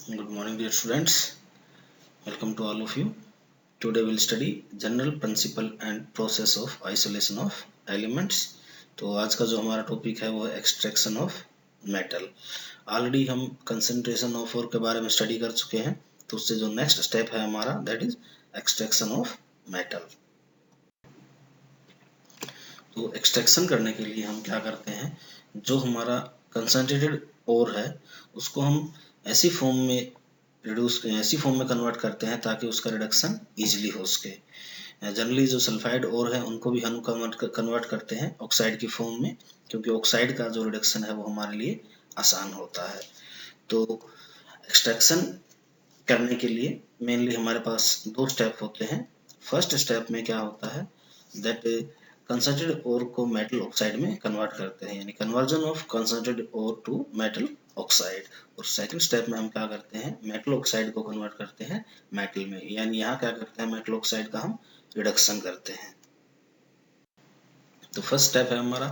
Good morning, dear students. Welcome to all of you. Today we'll study general principle and process of isolation of elements. तो आज का जो हमारा topic है वो है एक्सट्रैक्शन ऑफ मेटल. ऑलरेडी हम कंसंट्रेशन ऑफ ओर के बारे में स्टडी कर चुके हैं, तो उससे जो नेक्स्ट स्टेप है हमारा that is extraction of metal. तो एक्सट्रैक्शन करने के लिए हम क्या करते हैं, जो हमारा कंसंट्रेटेड ओर है उसको हम ऐसी फॉर्म में कन्वर्ट करते हैं ताकि उसका रिडक्शन इजीली हो सके. जनरली जो सल्फाइड ओर है उनको भी हम कन्वर्ट करते हैं ऑक्साइड की फॉर्म में, क्योंकि ऑक्साइड का जो रिडक्शन है वो हमारे लिए आसान होता है. तो एक्सट्रैक्शन करने के लिए मेनली हमारे पास दो स्टेप होते हैं. फर्स्ट स्टेप में क्या होता है दैट कंसंट्रेटेड ओर को मेटल ऑक्साइड में कन्वर्ट करते हैं, यानी conversion of concentrated ore to metal oxide. और सेकंड स्टेप में हम क्या करते हैं, मेटल ऑक्साइड को कन्वर्ट करते हैं मेटल में, यानी यहाँ क्या करते हैं, मेटल ऑक्साइड का हम रिडक्शन करते हैं. तो फर्स्ट स्टेप है हमारा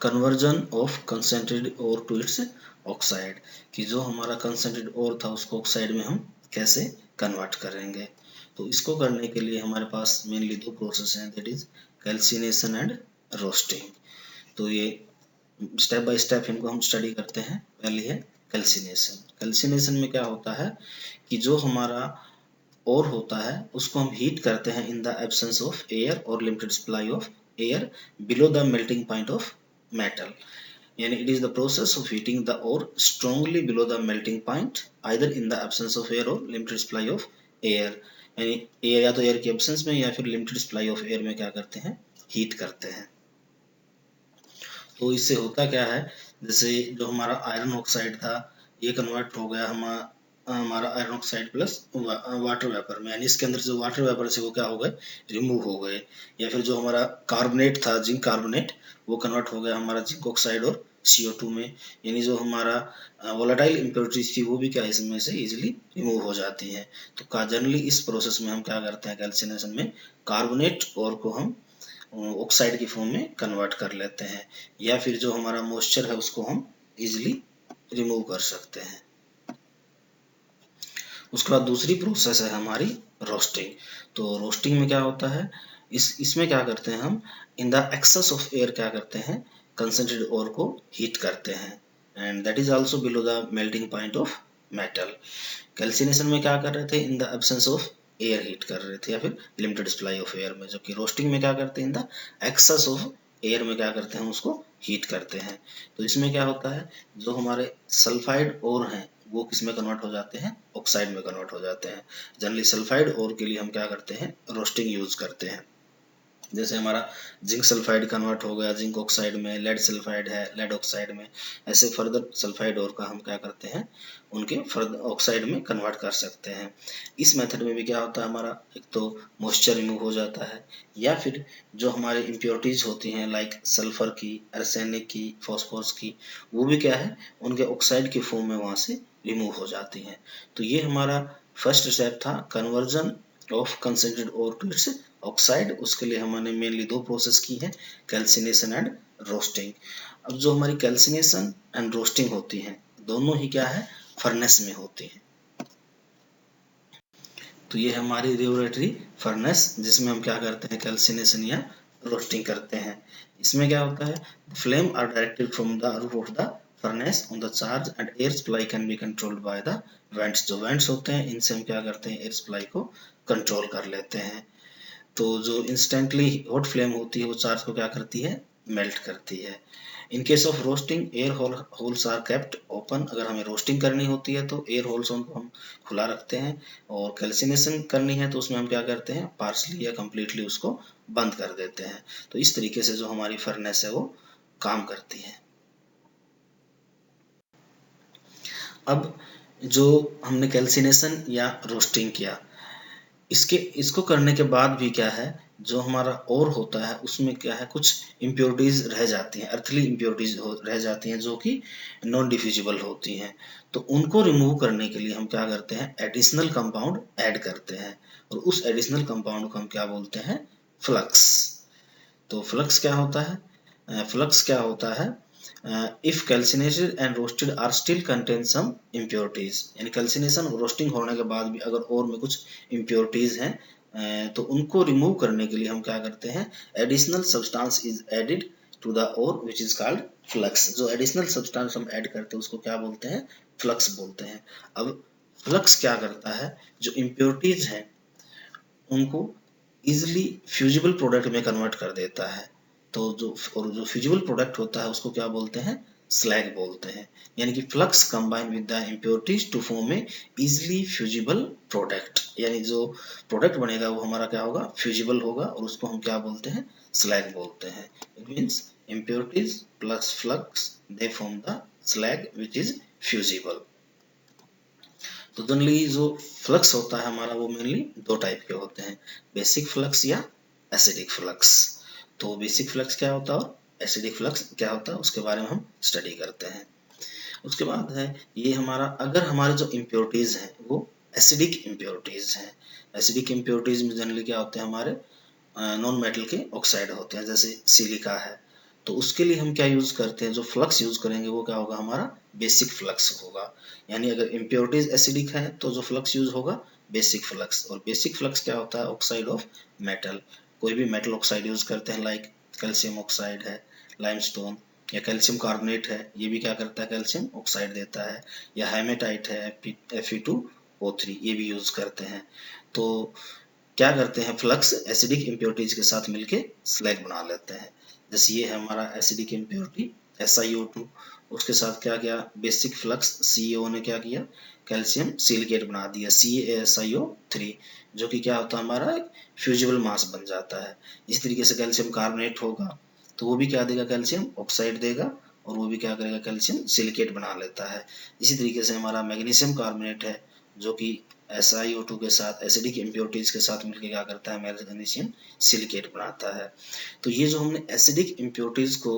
conversion of concentrated ore to its oxide, कि जो हमारा कंसंट्रेटेड ओर था उसको ऑक्साइड में हम कैसे कन्वर्ट करेंगे. तो इसको करने के लिए हमारे पास मेनली दो प्रोसेस हैं, that is calcination and roasting. तो ये स्टेप बाय स्टेप इनको हम स्टडी करते हैं. पहली है कैल्सिनेशन. कैल्सिनेशन में क्या होता है कि जो हमारा ओर होता है उसको हम हीट करते हैं in the absence of air और limited supply of air below the melting point of metal. यानी it is the process of heating the ore strongly below the melting point either in the absence of air और limited supply of air. यानी air या तो air की absence में या फिर limited supply of air में क्या करते हैं, हीट करते हैं. तो इससे होता क्या है, जैसे जो हमारा आयरन ऑक्साइड था ये कन्वर्ट हो गया हमारा iron oxide plus water vapour में, यानी इसके अंदर जो वाटर वेपर से वो क्या हो गए, रिमूव हो गए. या फिर जो हमारा कार्बोनेट था, जिंक कार्बोनेट, वो कन्वर्ट हो गया हमारा जिंक ऑक्साइड और CO2 में. यानी जो हमारा वोलेटाइल इम्प्योरिटीज थी वो भी क्या इसमें से इजीली रिमूव हो जाती हैं. तो जनरली इस प्रोसेस में हम क्या करते हैं, कैल्सिनेशन में कार्बोनेट और को हम ऑक्साइड की फॉर्म में कन्वर्ट कर लेते हैं, या फिर जो हमारा मॉइस्चर है उसको हम इजीली रिमूव कर सकते हैं. उसके बाद दूसरी प्रोसेस है हमारी रोस्टिंग. तो रोस्टिंग में क्या होता है, इसमें क्या करते हैं हम in the excess of air क्या करते हैं, कंसंट्रेटेड ओर को हीट करते हैं, and that is also below the melting point of metal. Calcination में क्या कर रहे थे, in the absence of air heat कर रहे थे या फिर लिमिटेड सप्लाई ऑफ एयर में. जबकि रोस्टिंग में क्या करते हैं, in the excess of air में क्या करते हैं, उसको हीट करते हैं. तो इसमें क्या होता है, जो हमारे सल्फाइड ओर हैं वो किस में कन्वर्ट हो जाते हैं, ऑक्साइड में कन्वर्ट हो जाते हैं. जनरली सल्फाइड ओर के लिए हम क्या करते हैं, रोस्टिंग यूज करते हैं. जैसे हमारा जिंक सल्फाइड कन्वर्ट हो गया जिंक ऑक्साइड में, लेड सल्फाइड है लेड ऑक्साइड में, ऐसे फर्दर सल्फाइड और का हम क्या करते हैं, उनके फर्दर ऑक्साइड में कन्वर्ट कर सकते हैं. इस मेथड में भी क्या होता है, हमारा एक तो मॉइस्चर रिमूव हो जाता है, या फिर जो हमारे इम्प्योरिटीज होती हैं लाइक सल्फर की, आर्सेनिक की, फॉस्फोरस की, वो भी क्या है, उनके ऑक्साइड की फॉर्म में वहां से रिमूव हो जाती हैं. तो ये हमारा फर्स्ट स्टेप था, conversion of concentrated ore to its oxide. उसके लिए हमने मेनली दो प्रोसेस की है, कैल्सिनेशन एंड रोस्टिंग. अब जो हमारी कैल्सिनेशन एंड रोस्टिंग होती है दोनों ही क्या है, फर्नेस में होती है. तो ये हमारी रेगुलेटरी फर्नेस जिसमें हम क्या करते हैं, कैल्सिनेशन या रोस्टिंग करते हैं. इसमें क्या होता है, flame are directed from the roof of the furnace on the charge and air supply can be controlled by the vents. जो वेंट्स होते हैं इनसे हम क्या करते हैं, एयर सप्लाई को कंट्रोल कर लेते हैं. तो जो इंस्टेंटली हॉट फ्लेम होती है वो चार्ज को क्या करती है, मेल्ट करती है. In case of roasting air holes are kept open. अगर हमें रोस्टिंग करनी होती है तो एयर होल्स को हम खुला रखते हैं, और कैल्सिनेशन करनी है तो उसमें हम क्या करते हैं, पार्शली या कंप्लीटली उसको बंद कर देते हैं. तो इस तरीके से जो हमारी फर्नेस है वो काम करती है. अब जो हमने कैल्सिनेशन या रोस्टिंग किया, इसको करने के बाद भी क्या है, जो हमारा ओर होता है उसमें क्या है, कुछ इम्प्योरिटीज रह जाती हैं, अर्थली इम्प्योरिटीज रह जाती हैं जो कि नॉन डिफ्यूजिबल होती हैं. तो उनको रिमूव करने के लिए हम क्या करते हैं, एडिशनल कंपाउंड ऐड करते हैं, और उस एडिशनल कंपाउंड को हम क्या बोलते हैं, फ्लक्स. तो फ्लक्स क्या होता है, फ्लक्स क्या होता है, if calcinated and roasted are still contain some impurities, यानी कैल्सिनेशन और रोस्टिंग होने के बाद भी अगर और में कुछ इम्प्योरिटीज हैं तो उनको रिमूव करने के लिए हम क्या करते हैं, additional substance is added to the ore which is called flux. जो एडिशनल सब्सटेंस हम ऐड करते हैं उसको क्या बोलते हैं, फ्लक्स बोलते हैं। अब फ्लक्स क्या करता है, जो इम्प्योरिटीज हैं उनको इजिली फ्यूजिबल प्रोडक्ट में कन्वर्ट कर देता है। तो जो फ्यूजिबल प्रोडक्ट होता है उसको क्या बोलते हैं, स्लैग बोलते हैं। यानी कि flux combine with the impurities to form a easily fusible product, यानी जो प्रोडक्ट बनेगा वो हमारा क्या होगा, फ्यूजिबल होगा, और उसको हम क्या बोलते हैं, स्लैग बोलते हैं। It means impurities plus flux they form the slag which is fusible. तो जनरली जो फ्लक्स होता है हमारा वो मेनली दो टाइप के होते हैं, बेसिक फ्लक्स या एसिडिक फ्लक्स। तो बेसिक फ्लक्स क्या होता है और एसिडिक फ्लक्स क्या होता है उसके बारे में हम स्टडी करते हैं। उसके बाद है ये हमारा, अगर हमारे जो इम्प्योरिटीज हैं वो एसिडिक इम्प्योरिटीज हैं। एसिडिक इम्प्योरिटीज में जनरली क्या होते हैं, हमारे नॉन मेटल के ऑक्साइड होते हैं, जैसे सिलिका है। तो उसके लिए हम क्या यूज करते हैं, जो फ्लक्स यूज करेंगे वो क्या होगा, हमारा बेसिक फ्लक्स होगा। यानी अगर इम्प्योरिटीज एसिडिक है तो जो फ्लक्स यूज होगा बेसिक फ्लक्स। और बेसिक फ्लक्स क्या होता है, ऑक्साइड ऑफ मेटल। कोई भी मेटल ऑक्साइड यूज करते हैं, लाइक कैल्शियम ऑक्साइड है, लाइमस्टोन या कैल्शियम कार्बोनेट है, ये भी क्या करता है, कैल्शियम ऑक्साइड देता है। या हेमेटाइट है, Fe2O3, ये भी यूज करते हैं। तो क्या करते हैं, फ्लक्स एसिडिक इम्प्योरिटीज के साथ मिलके स्लैग बना लेते हैं। जैसे ये है हमारा एसिडिक इम्प्योरिटी SiO2, उसके साथ क्या किया, बेसिक फ्लक्स CEO ने क्या किया, कैल्शियम सिलिकेट बना दिया CaSiO3, जो कि क्या होता है, हमारा एक फ्यूजिबल मास बन जाता है। इस तरीके से कैल्शियम कार्बोनेट होगा तो वो भी क्या देगा, कैल्शियम ऑक्साइड देगा, और वो भी क्या करेगा, कैल्शियम सिलिकेट बना लेता है। इसी तरीके से हमारा मैग्नीशियम कार्बोनेट है, जो कि SiO2 के साथ एसिडिक इम्प्योरिटीज के साथ मिलकर क्या करता है, मैग्नीशियम सिलिकेट बनाता है। तो ये जो हमने एसिडिक इम्प्योरिटीज को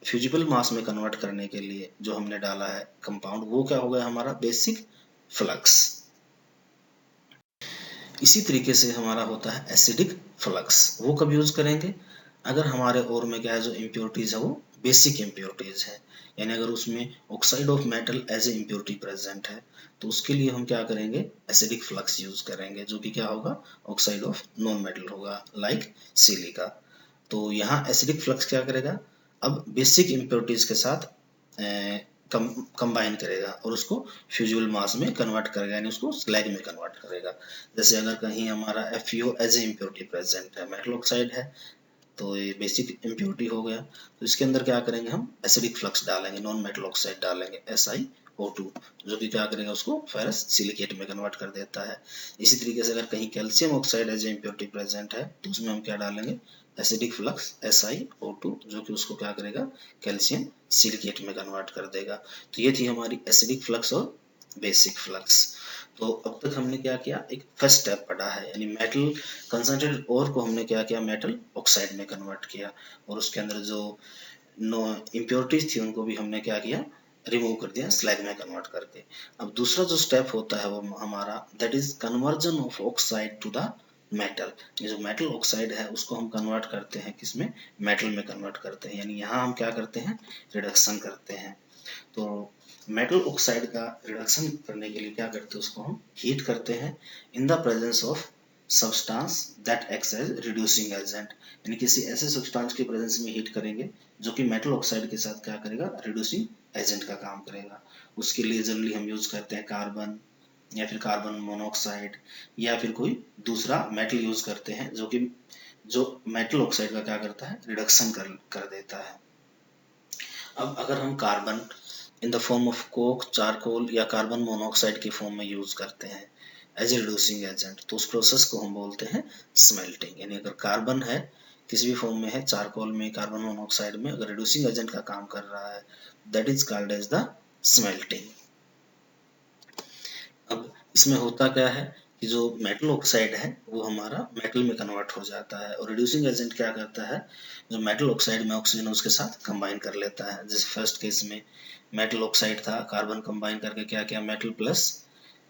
फ्यूजिबल मास में कन्वर्ट करने के लिए जो हमने डाला है कंपाउंड, वो क्या हो गया, हमारा बेसिक फ्लक्स। इसी तरीके से हमारा होता है एसिडिक फ्लक्स। वो कब यूज करेंगे, अगर हमारे ओर में क्या है, जो इम्प्योरिटीज है वो बेसिक इम्प्योरिटीज है, यानी अगर उसमें oxide of metal as a impurity present है, तो उसके लिए हम क्या करेंगे, एसिडिक फ्लक्स यूज करेंगे, जो कि क्या होगा, ऑक्साइड ऑफ नॉन मेटल होगा, लाइक सिलिका। तो यहाँ एसिडिक फ्लक्स क्या करेगा, अब बेसिक इम्प्योरिटीज के साथ कंबाइन करेगा और उसको फ्यूजिबल मास में कन्वर्ट करेगा, यानी उसको स्लैग में कन्वर्ट करेगा। जैसे अगर कहीं हमारा FeO as a impurity present है, मेटल ऑक्साइड है, तो ये बेसिक इम्प्योरिटी हो गया, तो इसके अंदर क्या करेंगे, हम एसिडिक फ्लक्स डालेंगे, नॉन मेटल ऑक्साइड डालेंगे SiO2, जो कि क्या करेगा, उसको फेरस सिलिकेट में कन्वर्ट कर देता है। इसी तरीके से अगर कहीं calcium oxide as a impurity present है तो उसमें हम क्या डालेंगे, एसिडिक फ्लक्स SiO2, जो कि उसको क्या करेगा, कैल्शियम सिलिकेट में कन्वर्ट कर देगा। तो ये थी हमारी एसिडिक फ्लक्स और बेसिक फ्लक्स। तो अब तक हमने क्या किया, एक फर्स्ट स्टेप पढ़ा है, यानी मेटल कंसंट्रेटेड ओर को हमने क्या किया, मेटल ऑक्साइड में कन्वर्ट किया, और उसके अंदर जो नो इम्प्योरिटीज थी उनको भी हमने क्या किया, रिमूव कर दिया स्लैग में कन्वर्ट करके। अब दूसरा जो स्टेप होता है वो हमारा, that is conversion of oxide to the metal. ये जो मेटल ऑक्साइड है उसको हम कन्वर्ट करते हैं किसमें, मेटल में कन्वर्ट करते हैं, यानी यहाँ हम क्या करते हैं, रिडक्शन करते हैं। तो मेटल ऑक्साइड का रिडक्शन करने के लिए क्या करते हैं, उसको हम हीट करते हैं in the presence of substance that acts as reducing agent, यानी किसी ऐसे सब्सटेंस के प्रेजेंस में हीट करेंगे जो कि मेटल ऑक्साइड के साथ क्या करेगा, रिड्यूसिंग एजेंट का काम करेगा। उसके लिए जनरली हम यूज करते हैं कार्बन या फिर कार्बन मोनोऑक्साइड, या फिर कोई दूसरा मेटल यूज करते हैं जो मेटल ऑक्साइड का क्या करता है, रिडक्शन कर देता है। अब अगर हम carbon in the form of Coke, charcoal या कार्बन मोनोऑक्साइड की फॉर्म में यूज करते हैं एज ए रिड्यूसिंग एजेंट, तो उस प्रोसेस को हम बोलते हैं स्मेल्टिंग। यानी अगर कार्बन है किसी भी फॉर्म में है, चारकोल में, कार्बन मोनोऑक्साइड में, अगर रिड्यूसिंग एजेंट का काम कर रहा है, that is called as the smelting. अब इसमें होता क्या है कि जो मेटल ऑक्साइड है वो हमारा मेटल में कन्वर्ट हो जाता है, और रिड्यूसिंग एजेंट क्या करता है, जो मेटल ऑक्साइड में ऑक्सीजन उसके साथ कंबाइन कर लेता है। जैसे फर्स्ट केस में मेटल ऑक्साइड था, कार्बन कंबाइन करके क्या किया, मेटल प्लस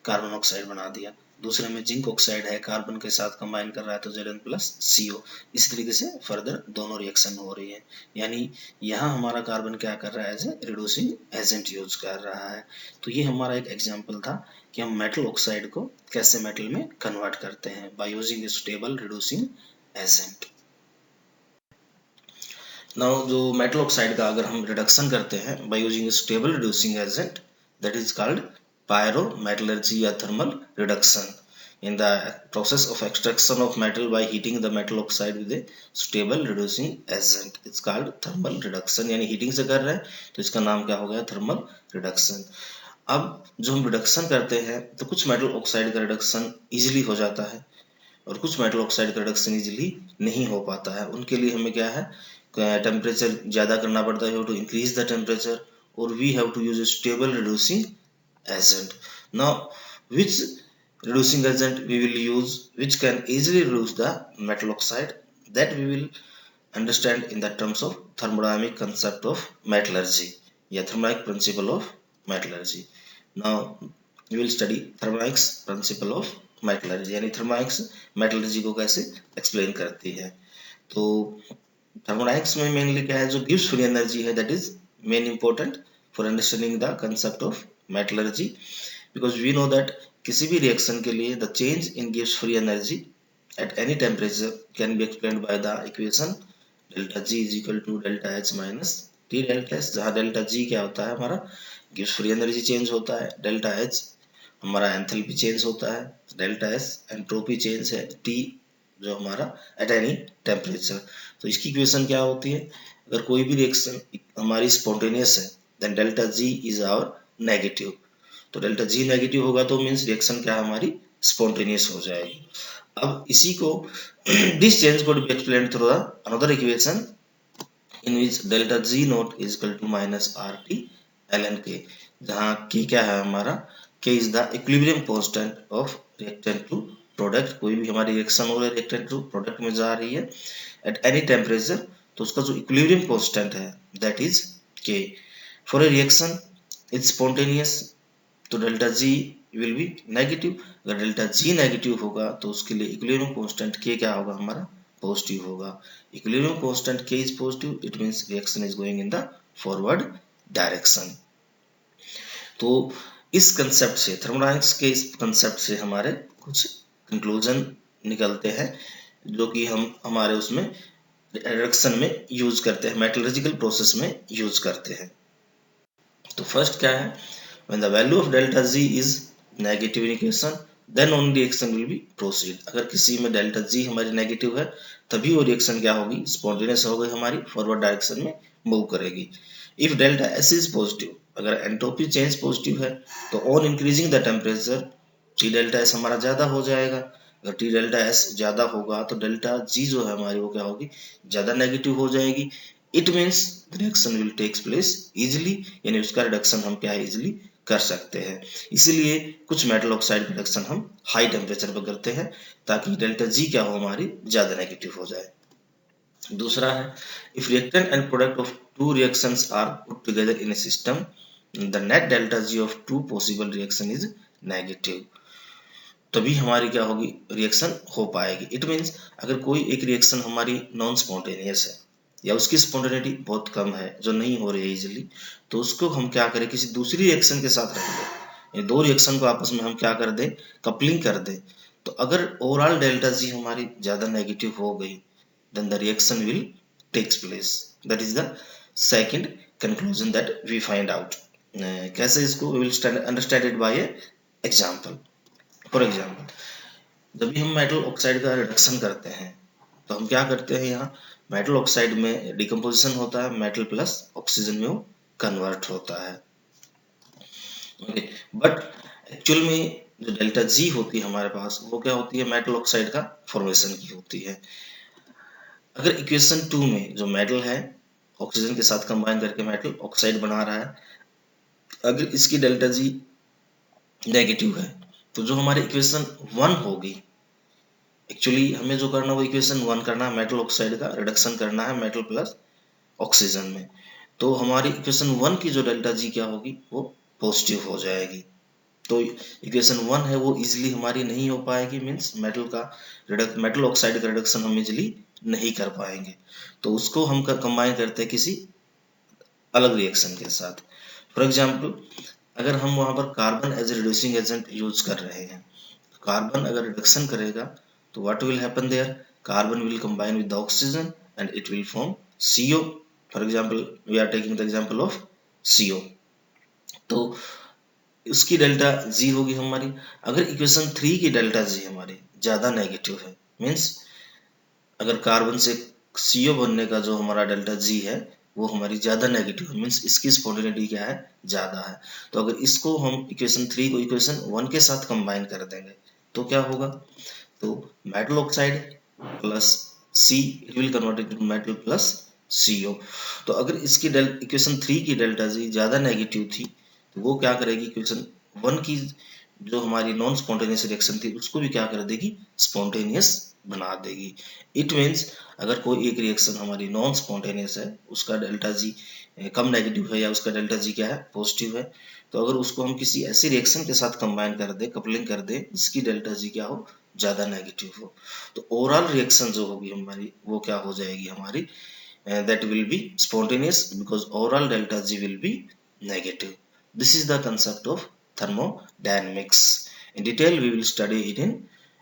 कार्बन ऑक्साइड बना दिया। दूसरे में जिंक ऑक्साइड है, कार्बन के साथ कंबाइन कर रहा है तो Zn प्लस CO। इस तरीके से फर्दर दोनों रिएक्शन हो रही है, यानी यहाँ हमारा कार्बन क्या कर रहा है, as a reducing agent use कर रहा है। तो ये हमारा एक एग्जाम्पल था कि हम मेटल ऑक्साइड को कैसे मेटल में कन्वर्ट करते हैं by using A stable reducing agent. Now जो मेटल ऑक्साइड का अगर हम रिडक्शन करते हैं by using stable reducing agent, that is called pyrometallurgy या thermal reduction. In the process of extraction of metal by heating the metal oxide with a stable reducing agent, it's called thermal reduction. यानी heating से कर रहे हैं तो इसका नाम क्या हो गया, थर्मल रिडक्शन। अब जो हम रिडक्शन करते हैं तो कुछ मेटल ऑक्साइड का रिडक्शन इजीली हो जाता है और कुछ मेटल ऑक्साइड का रिडक्शन इजीली नहीं हो पाता है। उनके लिए हमें क्या है, टेम्परेचर ज़्यादा करना पड़ता है, टू इंक्रीज द टेम्परेचर, और we have to use stable reducing agent. Now, which reducing agent we will use, which can easily reduce the metal oxide, that we will understand in the terms of thermodynamic concept of metallurgy, या thermodynamic principle of metallurgy. Now, we will study thermodynamics principle of metallurgy, यानी thermodynamics metallurgy को कैसे explain करती है। तो thermodynamics में mainly क्या है, जो gives free energy है, that is main important for understanding the concept of metallurgy, because we know that किसी भी रिएक्शन के लिए the change in gives free energy at any temperature can be explained by the equation delta G is equal to delta H minus T delta S, जहाँ delta G क्या होता है, हमारा gives free energy change होता है, delta H हमारा enthalpy change होता है, delta S एंट्रोपी चेंज है, T जो हमारा at any temperature। तो इसकी इक्वेशन क्या होती है, अगर कोई भी रिएक्शन हमारी स्पॉन्टेनियस है then delta G is our negative, तो डेल्टा G नेगेटिव होगा तो मीन्स रिएक्शन क्या हमारी स्पॉन्टेनियस हो जाएगी। अब इसी को this change could be explained through another equation in which delta G naught is equal to minus RT ln K, जहाँ K क्या है हमारा, K is the equilibrium constant of reactant to product। कोई भी हमारी रिएक्शन हो रही है रिएक्टेंट टू प्रोडक्ट में जा रही है at any temperature, तो उसका जो equilibrium constant है that is K। For a reaction it's spontaneous तो delta G will be negative, अगर डेल्टा G नेगेटिव होगा तो उसके लिए इक्विलिब्रियम कांस्टेंट K क्या होगा, हमारा पॉजिटिव होगा। Equilibrium constant K is positive, it means reaction is going in the forward direction. तो इस कंसेप्ट से, थर्मोडायनामिक्स के इस कंसेप्ट से हमारे कुछ कंक्लूजन निकलते हैं जो कि हम हमारे उसमें रिडक्शन में यूज करते हैं, मेटलर्जिकल प्रोसेस में यूज करते हैं। तो फर्स्ट क्या है, when the value of delta G is negative in equation then only reaction will be proceed। अगर किसी में डेल्टा G हमारी नेगेटिव है तभी वो रिएक्शन क्या होगी, स्पॉन्टेनियस हो गई, हमारी फॉरवर्ड डायरेक्शन में मूव करेगी। If delta S is positive, अगर एंट्रोपी चेंज पॉजिटिव है तो on increasing the temperature T delta S हमारा ज्यादा हो जाएगा। अगर T डेल्टा S ज्यादा होगा तो डेल्टा G जो है हमारी वो क्या होगी, ज्यादा नेगेटिव हो जाएगी। It means the reaction will takes place easily, यानी उसका रिडक्शन हम क्या है, इजिली कर सकते हैं। इसीलिए कुछ मेटल ऑक्साइड रिडक्शन हम हाई टेम्परेचर पर करते हैं ताकि डेल्टा G क्या हो, हमारी ज्यादा नेगेटिव हो जाए। दूसरा है, if reactant and product of two reactions are put together in a system the net delta G of two possible reaction is negative, तभी हमारी क्या होगी, रिएक्शन हो पाएगी। इट मीन्स अगर कोई एक रिएक्शन हमारी नॉन स्पॉन्टेनियस है या उसकी स्पॉन्टेनिटी बहुत कम है जो नहीं हो रही है इजीली, तो उसको हम क्या करें, किसी दूसरी रिएक्शन के साथ रख दें, दो रिएक्शन को आपस में हम क्या कर दें, कपलिंग कर दें। तो अगर ओवरऑल डेल्टा G हमारी ज्यादा नेगेटिव हो गई then the reaction will takes place. That is the second conclusion that we find out. कैसे इसको, we will understand it by example. For example, जब भी हम मेटल ऑक्साइड का रिडक्शन करते हैं तो हम क्या करते हैं, यहाँ मेटल ऑक्साइड में डिकम्पोजिशन होता है, मेटल प्लस ऑक्सीजन में वो कन्वर्ट होता है। ओके, बट एक्चुअल में जो डेल्टा G होती है हमारे पास, वो क्या होती है, मेटल ऑक्साइड का फॉर्मेशन की होती है। अगर इक्वेशन 2 में जो मेटल है ऑक्सीजन के साथ कंबाइन करके मेटल ऑक्साइड बना रहा है, अगर इसकी डेल्टा G नेगेटिव है तो जो हमारी इक्वेशन 1 होगी, एक्चुअली हमें जो करना वो इक्वेशन 1 करना है, मेटल ऑक्साइड का रिडक्शन करना है मेटल प्लस ऑक्सीजन में, तो हमारी इक्वेशन 1 की जो डेल्टा G क्या होगी, वो पॉजिटिव हो जाएगी। तो इक्वेशन 1 है वो इजीली हमारी नहीं हो पाएगी, मीन्स मेटल ऑक्साइड का रिडक्शन हम इजीली नहीं कर पाएंगे, तो उसको हम कंबाइन करते हैं किसी अलग रिएक्शन के साथ। फॉर एग्जाम्पल, अगर हम वहां पर carbon as reducing agent use कर रहे हैं, कार्बन अगर रिडक्शन करेगा तो what will happen there, carbon will combine with the oxygen and it will form CO। For example, we are taking the example of CO। तो उसकी delta G होगी हमारी। अगर इक्वेशन 3 की डेल्टा जी हमारी ज्यादा नेगेटिव है, मीन्स अगर कार्बन से CO बनने का जो हमारा डेल्टा जी है वो हमारी ज्यादा नेगेटिव है, मीन्स इसकी स्पॉन्टेनिटी क्या है, ज्यादा है। तो अगर इसको हम इक्वेशन 3 को इक्वेशन 1 के साथ कंबाइन कर देंगे तो क्या होगा, तो metal oxide plus C it will convert into metal plus CO। तो अगर इसकी इक्वेशन 3 की डेल्टा जी ज्यादा नेगेटिव थी तो वो क्या करेगी, इक्वेशन 1 की जो हमारी नॉन स्पॉन्टेनियस रिएक्शन थी उसको भी क्या कर देगी, स्पॉन्टेनियस बना देगी। इट मीन्स अगर कोई एक रिएक्शन हमारी नॉन स्पॉन्टेनियस है, उसका डेल्टा जी कम नेगेटिव है या उसका डेल्टा जी क्या है, पॉजिटिव है, तो अगर उसको हम किसी ऐसी रिएक्शन के साथ कंबाइन कर दे, कपलिंग कर दे जिसकी डेल्टा जी क्या हो, ज्यादा नेगेटिव हो, तो ओवरऑल रिएक्शन जो होगी हमारी वो क्या हो जाएगी हमारी, that will be spontaneous because overall delta G will be negative. This is the concept of thermodynamics. In detail, we will study it in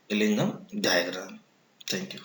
Ellingham diagram. Thank you.